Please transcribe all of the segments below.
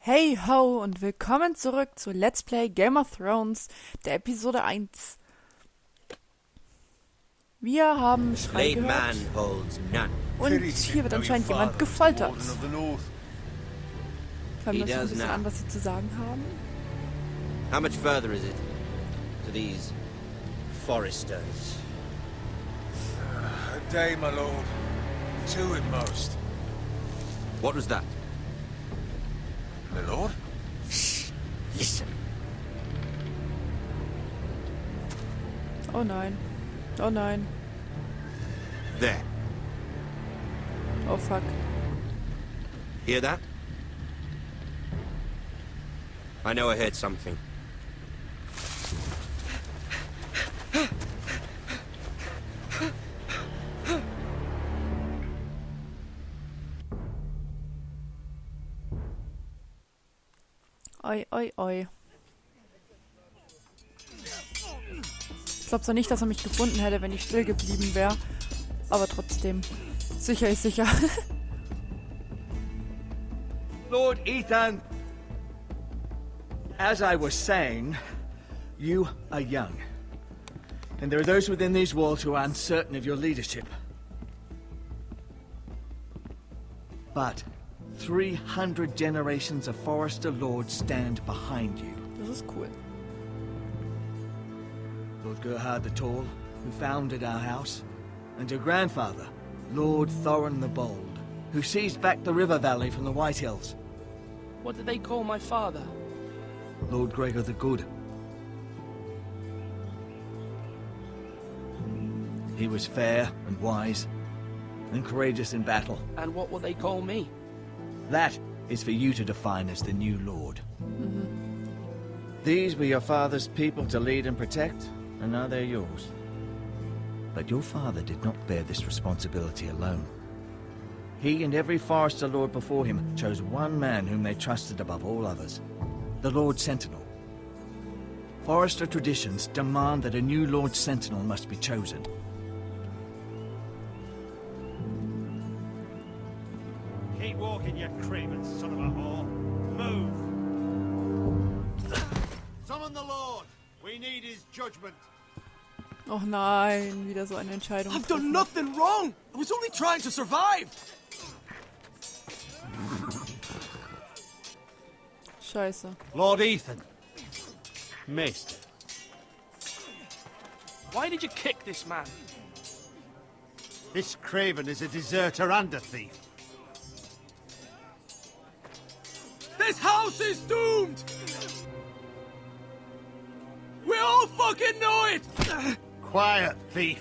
Hey ho und willkommen zurück zu Let's Play Game of Thrones, der Episode 1. Wir haben Schrei gehört und hier wird anscheinend jemand gefoltert. Hören wir uns ein bisschen an, was sie zu sagen haben. How much further is it to these foresters? A day, my lord. 2 at most. What was that? My lord? Shh! Listen. Oh nein. Oh nein. There. Oh fuck. Hear that? I know I heard something. Oi, oi, oi. Ich glaube zwar nicht, dass er mich gefunden hätte, wenn ich still geblieben wäre. Aber trotzdem. Sicher ist sicher. Lord Ethan, as I was saying, you are young. And there are those within these walls who are uncertain of your leadership. But 300 generations of Forester Lords stand behind you. Das ist cool. Lord Gerhard the Tall, who founded our house, and your grandfather, Lord Thorin the Bold, who seized back the river valley from the White Hills. What did they call my father? Lord Gregor the Good. He was fair and wise, and courageous in battle. And what will they call me? That is for you to define as the new Lord. These were your father's people to lead and protect, and now they're yours. But your father did not bear this responsibility alone. He and every Forester Lord before him chose one man whom they trusted above all others, the Lord Sentinel. Forester traditions demand that a new Lord Sentinel must be chosen. Keep walking, you craven son of a whore. Move! Summon the Lord! We need his judgment. Och nein, wieder so eine Entscheidung. I've done nothing wrong! I was only trying to survive! Scheiße. Lord Ethan. Maester. Why did you kick this man? This craven is a deserter and a thief. This house is doomed! We all fucking know it! Quiet, thief.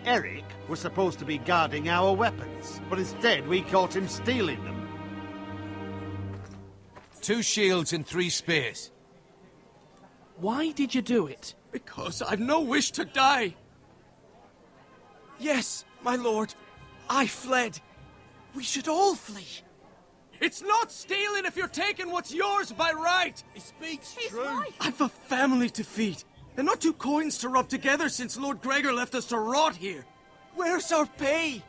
Eric was supposed to be guarding our weapons, but instead we caught him stealing them. 2 shields and 3 spears. Why did you do it? Because I've no wish to die. Yes, my lord, I fled. We should all flee. It's not stealing if you're taking what's yours by right. He speaks true. I've a family to feed, and not 2 coins to rub together since Lord Gregor left us to rot here. Where's our pay?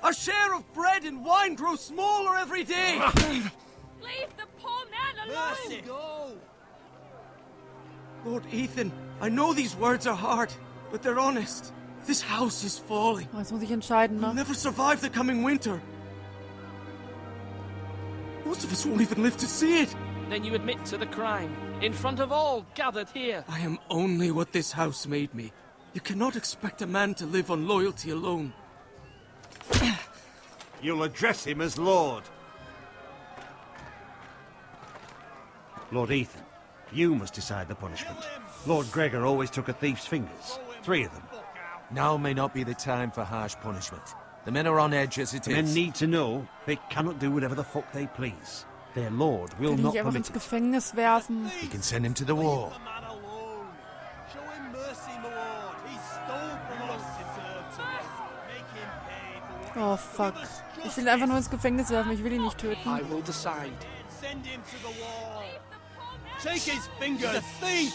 Our share of bread and wine grows smaller every day. Leave the poor man alone! Mercy. Go! Lord Ethan, I know these words are hard, but they're honest. This house is falling. Oh, jetzt muss ich entscheiden, We'll ne? never survive the coming winter. Most of us won't even live to see it. Then you admit to the crime, in front of all gathered here. I am only what this house made me. You cannot expect a man to live on loyalty alone. You'll address him as Lord. Lord Ethan, you must decide the punishment. Lord Gregor always took a thief's fingers. 3 of them. Now may not be the time for harsh punishment. The men are on edge as it The men is. need to know they cannot do whatever the fuck they please. Their Lord will Kann ich not nicht einfach permit ins it. Gefängnis werfen? We can send him to the war. Show him mercy, my lord. He stole from us. Make him pay for Oh fuck. Ich will einfach nur ins Gefängnis werfen, ich will ihn nicht töten. I will decide. Send him to the wall. Take his fingers. He's a thief.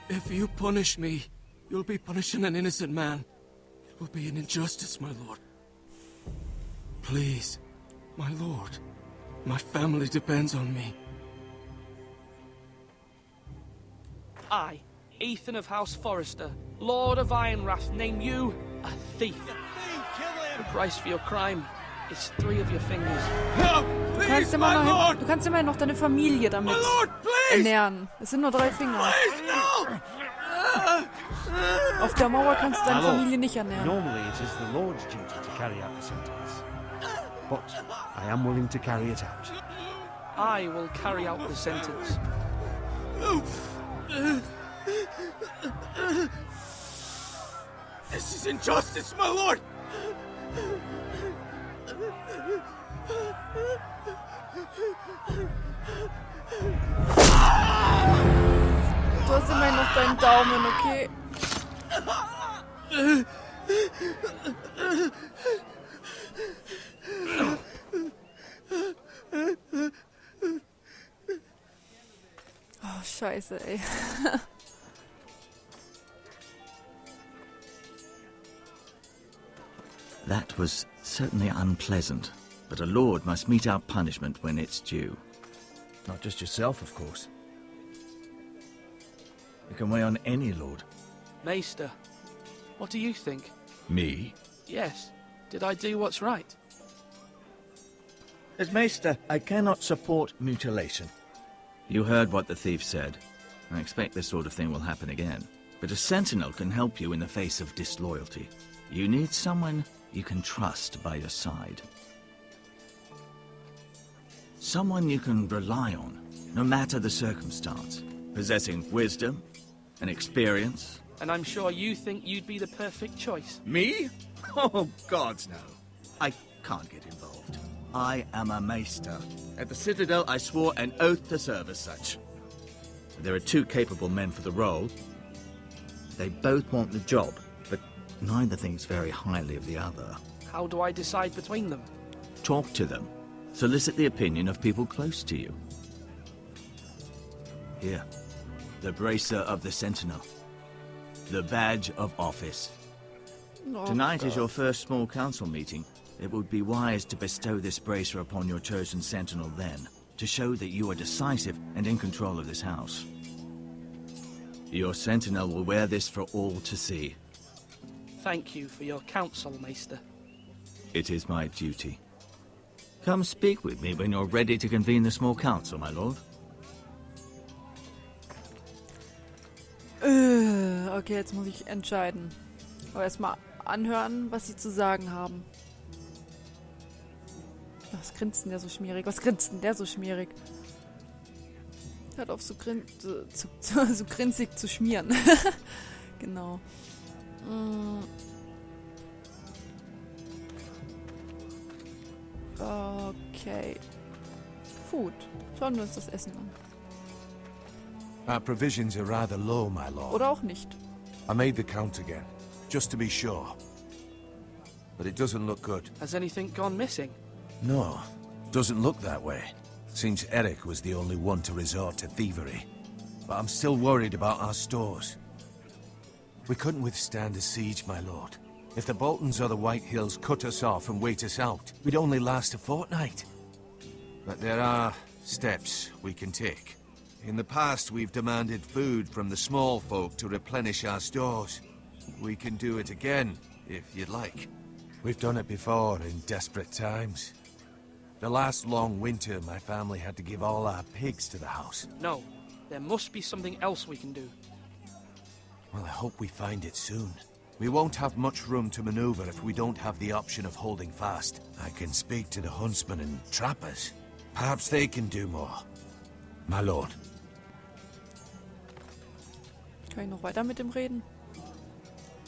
If you punish me, you'll be punishing an innocent man. It will be an injustice, my lord. Please, my lord. My family depends on me. I, Ethan of House Forrester, Lord of Ironwrath, name you a thief. The price for your crime is 3 of your fingers. Du kannst immerhin noch deine Familie damit ernähren. Es sind nur 3 Finger. Auf der Mauer kannst du deine Familie nicht ernähren. Normally it is the Lord's duty to carry out the sentence. But I am willing to carry it out. I will carry out the sentence. This is injustice, my lord! Du hast immerhin noch deinen Daumen, okay? Oh, scheiße, ey. That was certainly unpleasant, but a lord must mete out punishment when it's due. Not just yourself, of course. It can weigh on any lord. Maester, what do you think? Me? Yes. Did I do what's right? As Maester, I cannot support mutilation. You heard what the thief said. I expect this sort of thing will happen again. But a sentinel can help you in the face of disloyalty. You need someone you can trust by your side. Someone you can rely on, no matter the circumstance. Possessing wisdom and experience. And I'm sure you think you'd be the perfect choice. Me? Oh, gods, no. I can't get involved. I am a maester. At the Citadel, I swore an oath to serve as such. There are 2 capable men for the role. They both want the job, but neither thinks very highly of the other. How do I decide between them? Talk to them. Solicit the opinion of people close to you. Here, the bracer of the Sentinel. The badge of office. Oh, Tonight is your first small council meeting. It would be wise to bestow this bracer upon your chosen sentinel then, to show that you are decisive and in control of this house. Your sentinel will wear this for all to see. Thank you for your counsel, Maester. It is my duty. Come speak with me when you're ready to convene the small council, my lord. Okay, jetzt muss ich entscheiden. Aber erstmal anhören, was sie zu sagen haben. Was grinst denn der so schmierig? Was grinst denn der so schmierig? Hört auf, so grinsig zu schmieren. Genau. Okay. Food. Schauen wir uns das Essen an. Our provisions are rather low, my lord. Oder auch nicht. I made the count again, just to be sure. But it doesn't look good. Has anything gone missing? No, doesn't look that way. Seems Eric was the only one to resort to thievery. But I'm still worried about our stores. We couldn't withstand a siege, my lord. If the Boltons or the White Hills cut us off and wait us out, we'd only last a fortnight. But there are steps we can take. In the past, we've demanded food from the small folk to replenish our stores. We can do it again, if you'd like. We've done it before in desperate times. The last long winter, my family had to give all our pigs to the house. No. There must be something else we can do. Well, I hope we find it soon. We won't have much room to maneuver if we don't have the option of holding fast. I can speak to the huntsmen and trappers. Perhaps they can do more. My lord. Kann ich noch weiter mit dem reden?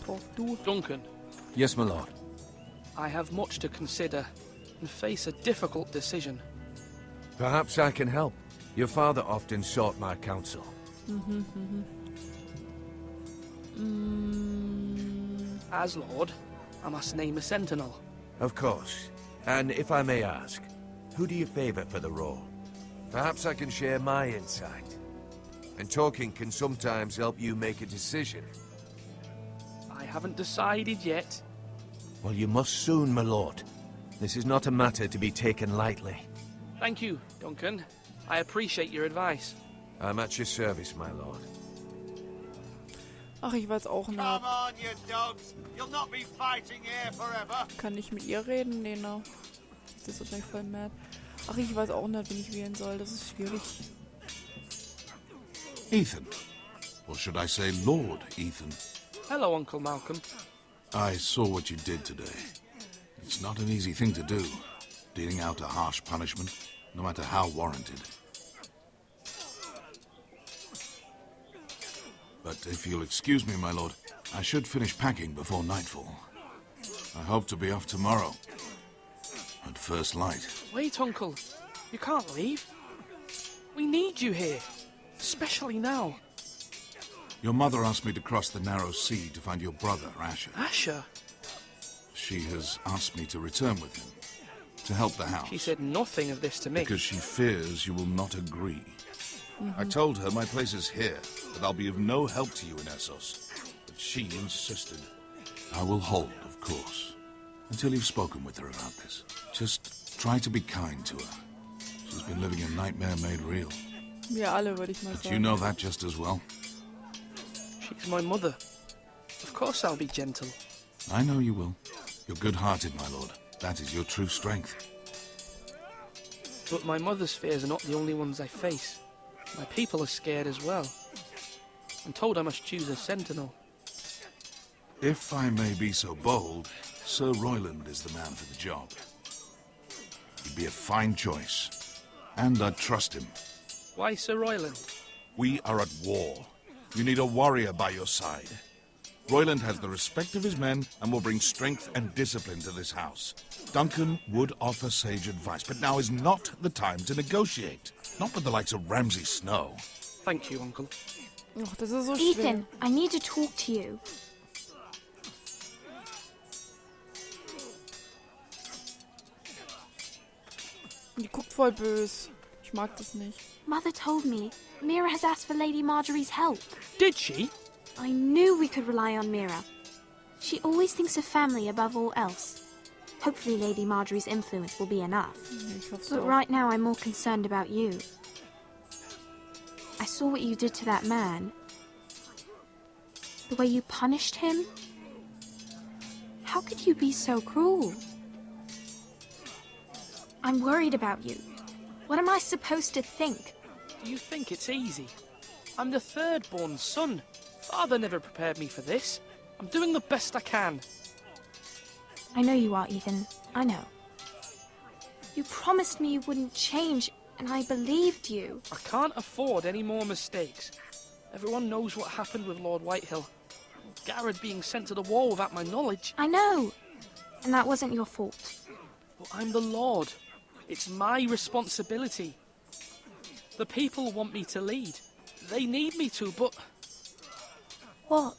Talk du. Duncan, Yes, my lord. I have much to consider and face a difficult decision. Perhaps I can help. Your father often sought my counsel. As Lord, I must name a sentinel. Of course. And if I may ask, who do you favor for the role? Perhaps I can share my insight. And talking can sometimes help you make a decision. I haven't decided yet. Well, you must soon, my lord. This is not a matter to be taken lightly. Thank you, Duncan. I appreciate your advice. I'm at your service, my lord. Ach, ich weiß auch nicht. Come on, you dogs. You'll not be fighting here forever. Kann ich mit ihr reden? Nee, ne. Das ist wahrscheinlich voll mad. Ach, ich weiß auch nicht, wen ich wählen soll. Das ist schwierig. Ethan. Or should I say Lord Ethan? Hello, Uncle Malcolm. I saw what you did today. It's not an easy thing to do, dealing out a harsh punishment, no matter how warranted. But if you'll excuse me, my lord, I should finish packing before nightfall. I hope to be off tomorrow, at first light. Wait, Uncle. You can't leave. We need you here, especially now. Your mother asked me to cross the narrow sea to find your brother, Asher. Asher? She has asked me to return with him, to help the house. She said nothing of this to me. Because she fears you will not agree. I told her my place is here, that I'll be of no help to you in Essos. But she insisted. I will hold, of course, until you've spoken with her about this. Just try to be kind to her. She's been living a nightmare made real. Wir alle, würde ich mal But you sagen. know that just as well. She's my mother. Of course I'll be gentle. I know you will. You're good-hearted, my lord. That is your true strength. But my mother's fears are not the only ones I face. My people are scared as well. I'm told I must choose a sentinel. If I may be so bold, Sir Royland is the man for the job. He'd be a fine choice. And I'd trust him. Why Sir Royland? We are at war. You need a warrior by your side. Royland has the respect of his men and will bring strength and discipline to this house. Duncan would offer sage advice, but now is not the time to negotiate. Not with the likes of Ramsay Snow. Thank you, Uncle. Ach, das ist so schwer. Ethan, I need to talk to you. Die guckt voll böse. Ich mag das nicht. Mother told me Mira has asked for Lady Marjorie's help. Did she? I knew we could rely on Mira. She always thinks of family above all else. Hopefully Lady Marjorie's influence will be enough. Ich hoff's But auch. right now I'm more concerned about you. I saw what you did to that man. The way you punished him. How could you be so cruel? I'm worried about you. What am I supposed to think? Do you think it's easy? I'm the third-born son. Father never prepared me for this. I'm doing the best I can. I know you are, Ethan. I know. You promised me you wouldn't change, and I believed you. I can't afford any more mistakes. Everyone knows what happened with Lord Whitehill. Garrett being sent to the war without my knowledge. I know. And that wasn't your fault. But I'm the Lord. It's my responsibility. The people want me to lead. They need me to, but... What?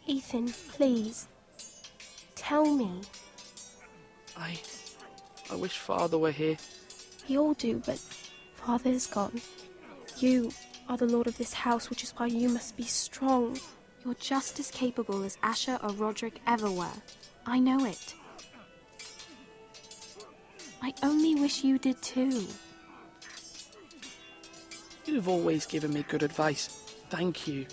Ethan, please. Tell me. I wish Father were here. We all do, but Father's gone. You are the lord of this house, which is why you must be strong. You're just as capable as Asher or Roderick ever were. I know it. I only wish you did too. You've always given me good advice. Thank you.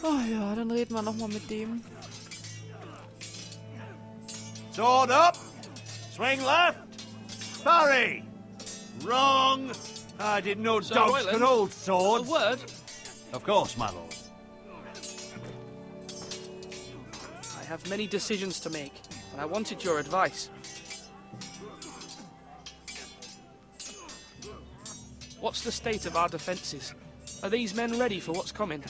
Oh ja, dann reden wir nochmal mit dem. Sword up. Swing left. Parry. Wrong. I didn't know Sir dogs Royland, could hold A swords. word? Of course, my lord. I have many decisions to make, and I wanted your advice. What's the state of our defences? Are these men ready for what's coming?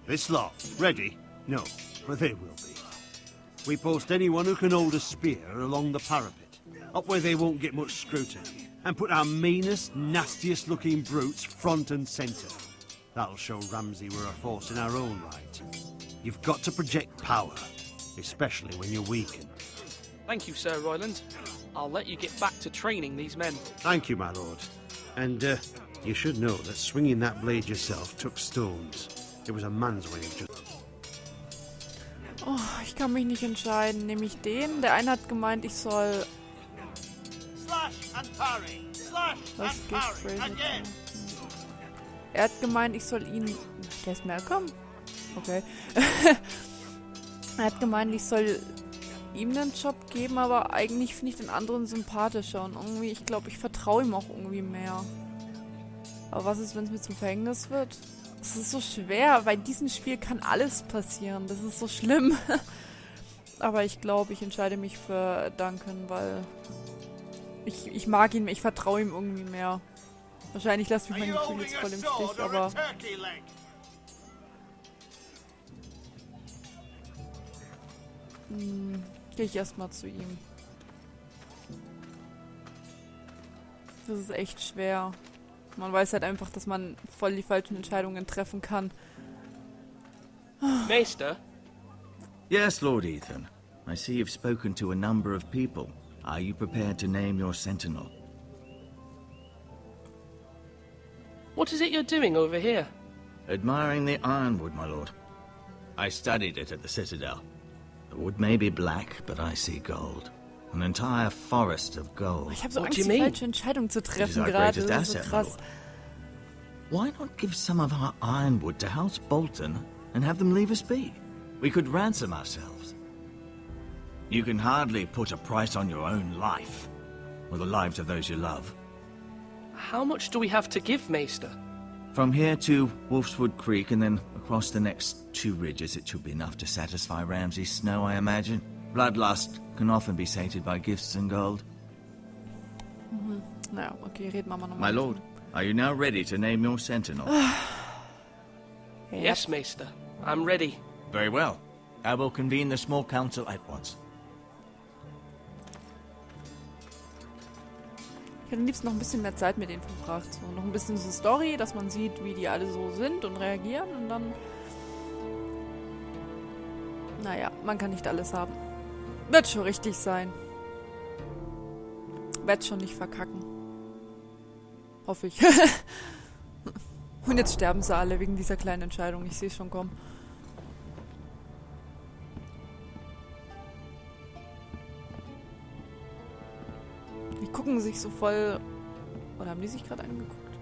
This lot, ready? No, but they will be. We post anyone who can hold a spear along the parapet, up where they won't get much scrutiny, and put our meanest, nastiest looking brutes front and centre. That'll show Ramsay we're a force in our own right. You've got to project power, especially when you're weakened. Thank you, Sir Royland. I'll let you get back to training these men. Thank you, my lord. And, you should know that swinging that blade yourself took stones. It was a man's way of just... Oh, ich kann mich nicht entscheiden. Nehme ich den? Der eine hat gemeint, ich soll... Was geht? Er hat gemeint, ich soll ihn... Der ist Malcolm? Okay. Er hat gemeint, ich soll ihm einen Job geben, aber eigentlich finde ich den anderen sympathischer und irgendwie, ich glaube, ich vertraue ihm auch irgendwie mehr. Aber was ist, wenn es mir zum Verhängnis wird? Es ist so schwer, weil in diesem Spiel kann alles passieren. Das ist so schlimm. Aber ich glaube, ich entscheide mich für Duncan, weil ich mag ihn, ich vertraue ihm irgendwie mehr. Wahrscheinlich lasse ich mein Gefühl jetzt voll im Stich, aber... Gehe ich erstmal zu ihm. Das ist echt schwer. Man weiß halt einfach, dass man voll die falschen Entscheidungen treffen kann. Maester? Yes, Lord Ethan. I see you've spoken to a number of people. Are you prepared to name your sentinel? What is it you're doing over here? Admiring the ironwood, my lord. I studied it at the Citadel. The wood may be black, but I see gold. An entire forest of gold. Ich habe so Angst, die falsche Entscheidung zu treffen gerade. Das ist so krass. Why not give some of our ironwood to House Bolton and have them leave us be? We could ransom ourselves. You can hardly put a price on your own life, or the lives of those you love. How much do we have to give, Maester? From here to Wolfswood Creek and then across the next 2 ridges, it should be enough to satisfy Ramsay Snow, I imagine. Bloodlust can often be sated by gifts and gold. Naja, okay, reden wir mal nochmal. My lord, are you now ready to name your sentinel? Yes, Maester. I'm ready. Very well. I will convene the small council at once. Ich hätte am liebsten noch ein bisschen mehr Zeit mit denen verbracht. So, noch ein bisschen so Story, dass man sieht, wie die alle so sind und reagieren und dann... Naja, man kann nicht alles haben. Wird schon richtig sein. Werd schon nicht verkacken. Hoffe ich. Und jetzt sterben sie alle wegen dieser kleinen Entscheidung. Ich sehe es schon kommen. Die gucken sich so voll... Oder haben die sich gerade angeguckt?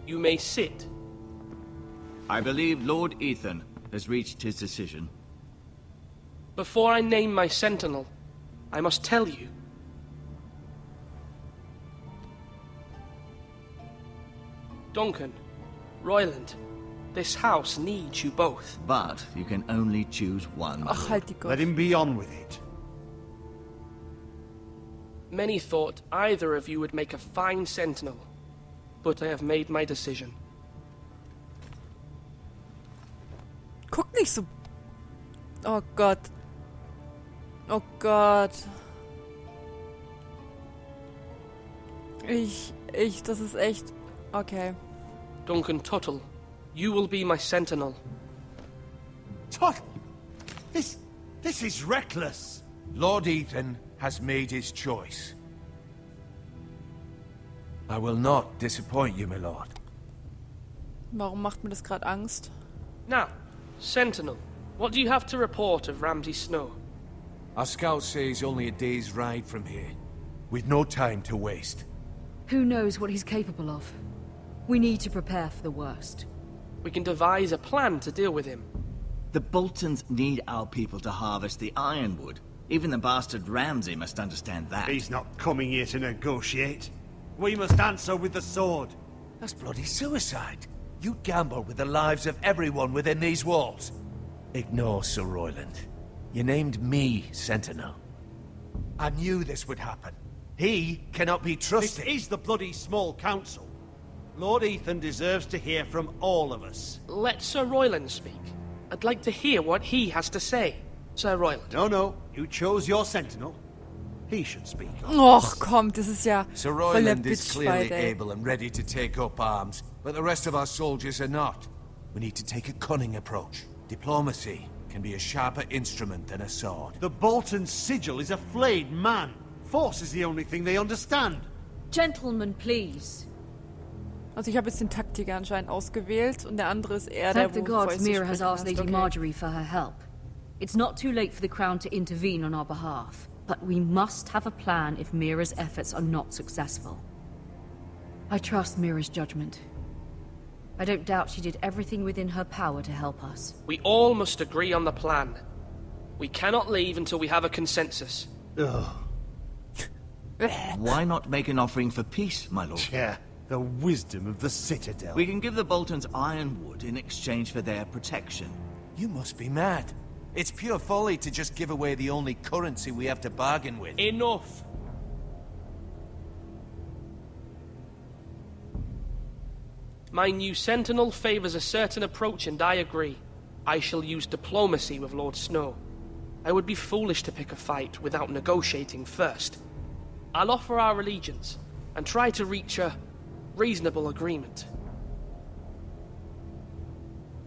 You may sit. I believe Lord Ethan has reached his decision. Before I name my sentinel, I must tell you. Duncan, Royland, this house needs you both. But you can only choose one. Ach, halt die Gott. Let him be on with it. Many thought either of you would make a fine sentinel, but I have made my decision. Guck nicht so... Oh Gott. Oh Gott. Das ist echt... Okay. Duncan Tuttle, you will be my sentinel. Tuttle? This is reckless. Lord Ethan has made his choice. I will not disappoint you, my lord. Warum macht mir das gerade Angst? Now, sentinel, what do you have to report of Ramsay Snow? Our scout says only a day's ride from here, with no time to waste. Who knows what he's capable of? We need to prepare for the worst. We can devise a plan to deal with him. The Boltons need our people to harvest the ironwood. Even the bastard Ramsay must understand that. He's not coming here to negotiate. We must answer with the sword. That's bloody suicide. You gamble with the lives of everyone within these walls. Ignore Sir Royland. You named me Sentinel. I knew this would happen. He cannot be trusted. This is the bloody small council. Lord Ethan deserves to hear from all of us. Let Sir Royland speak. I'd like to hear what he has to say. Sir Royland. No. You chose your sentinel. He should speak. Och, komm, das ist ja Sir voll der Royland is clearly Bitchfight, ey. able and ready to take up arms, but the rest of our soldiers are not. We need to take a cunning approach. Diplomacy can be a sharper instrument than a sword. The Bolton sigil is a flayed man. Force is the only thing they understand. Gentlemen, please. Also ich habe jetzt den Takt Richtige anscheinend ausgewählt und der andere ist eher Thank der, the wo gods Fäuste Mira has sprechen asked lässt. Lady Okay. Marjorie for her help. It's not too late for the Crown to intervene on our behalf, but we must have a plan if Mira's efforts are not successful. I trust Mira's judgment. I don't doubt she did everything within her power to help us. We all must agree on the plan. We cannot leave until we have a consensus. Ugh. Why not make an offering for peace, my lord? Yeah, the wisdom of the Citadel. We can give the Boltons ironwood in exchange for their protection. You must be mad. It's pure folly to just give away the only currency we have to bargain with. Enough! My new sentinel favors a certain approach, and I agree. I shall use diplomacy with Lord Snow. I would be foolish to pick a fight without negotiating first. I'll offer our allegiance, and try to reach a reasonable agreement.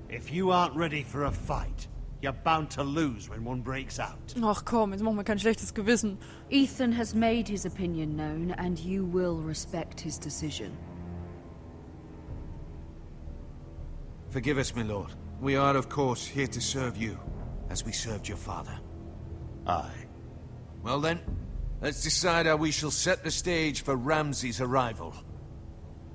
If you aren't ready for a fight, you're bound to lose when one breaks out. Ach komm, jetzt machen wir kein schlechtes Gewissen. Ethan has made his opinion known, and you will respect his decision. Forgive us, my lord. We are, of course, here to serve you, as we served your father. Aye. Well then, let's decide how we shall set the stage for Ramsay's arrival.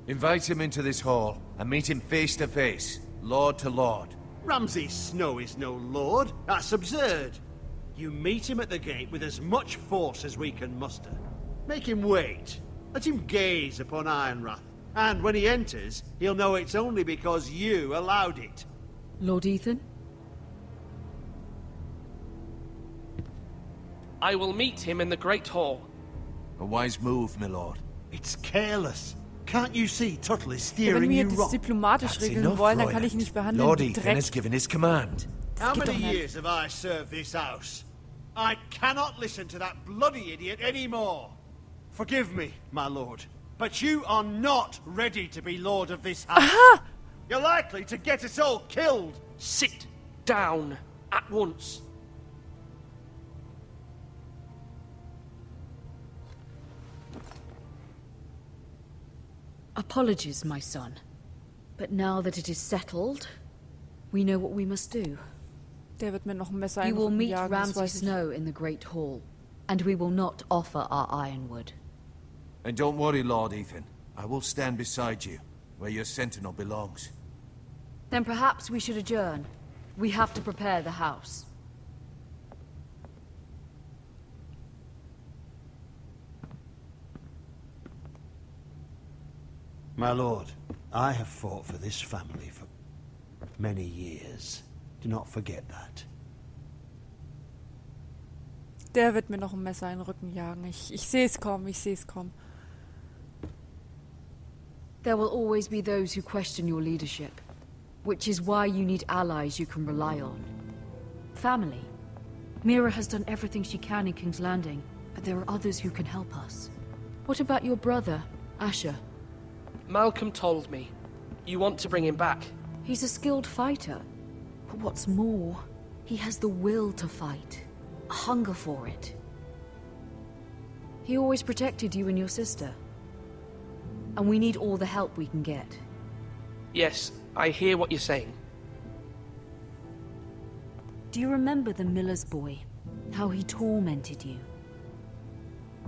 Invite him into this hall, and meet him face to face, lord to lord. Ramsay Snow is no lord. That's absurd. You meet him at the gate with as much force as we can muster. Make him wait. Let him gaze upon Ironrath. And when he enters, he'll know it's only because you allowed it. Lord Ethan? I will meet him in the Great Hall. A wise move, my lord. It's careless. Can't you see Tuttle is Ja, steering wenn wir you das wrong? diplomatisch regeln wollen, dann kann ich ihn nicht behandeln Lord wie Ethan has Dreck. given his command. How geht many doch nicht. years have I served this house? I cannot listen to that bloody idiot anymore. Forgive me, my lord, but you are not ready to be lord of this house. Aha! You're likely to get us all killed. Sit down at once. Apologies, my son. But now that it is settled, we know what we must do. Der wird mir noch ein Messer You will einrücken meet jagen, das Ramsay weiß ich. Snow in the Great Hall, and we will not offer our ironwood. And don't worry, Lord Ethan. I will stand beside you, where your sentinel belongs. Then perhaps we should adjourn. We have to prepare the house. My lord, I have fought for this family for many years. Do not forget that. Der wird mir noch ein Messer in den Rücken jagen. Ich sehe es kommen, ich sehe es kommen. There will always be those who question your leadership, which is why you need allies you can rely on. Family. Mira has done everything she can in King's Landing, but there are others who can help us. What about your brother, Asher? Malcolm told me. You want to bring him back. He's a skilled fighter. But what's more, he has the will to fight. A hunger for it. He always protected you and your sister. And we need all the help we can get. Yes, I hear what you're saying. Do you remember the miller's boy? How he tormented you?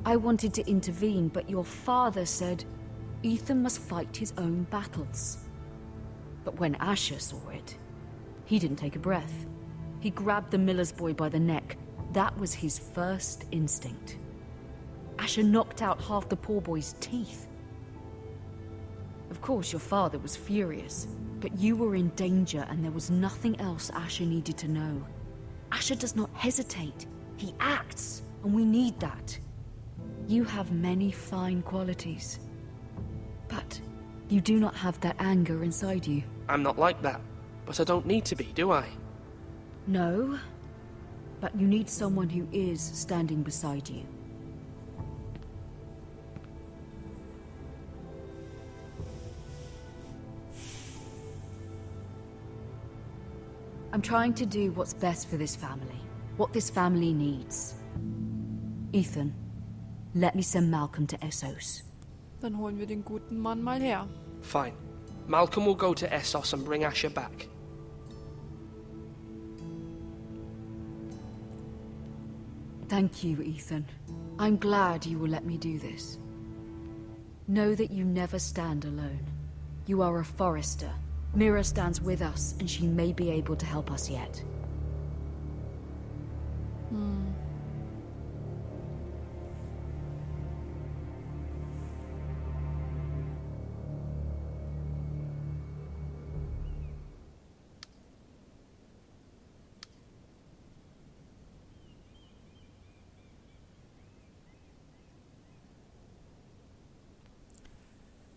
I wanted to intervene, but your father said Ethan must fight his own battles. But when Asher saw it, he didn't take a breath. He grabbed the miller's boy by the neck. That was his first instinct. Asher knocked out half the poor boy's teeth. Of course, your father was furious, but you were in danger and there was nothing else Asher needed to know. Asher does not hesitate. He acts, and we need that. You have many fine qualities. But you do not have that anger inside you. I'm not like that, but I don't need to be, do I? No, but you need someone who is standing beside you. I'm trying to do what's best for this family, what this family needs. Ethan, let me send Malcolm to Essos. Dann holen wir den guten Mann mal her. Fine. Malcolm will go to Essos and bring Asher back. Thank you, Ethan. I'm glad you will let me do this. Know that you never stand alone. You are a Forrester. Mira stands with us, and she may be able to help us yet.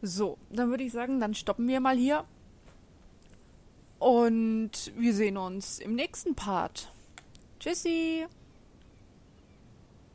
So, dann würde ich sagen, dann stoppen wir mal hier. Und wir sehen uns im nächsten Part. Tschüssi!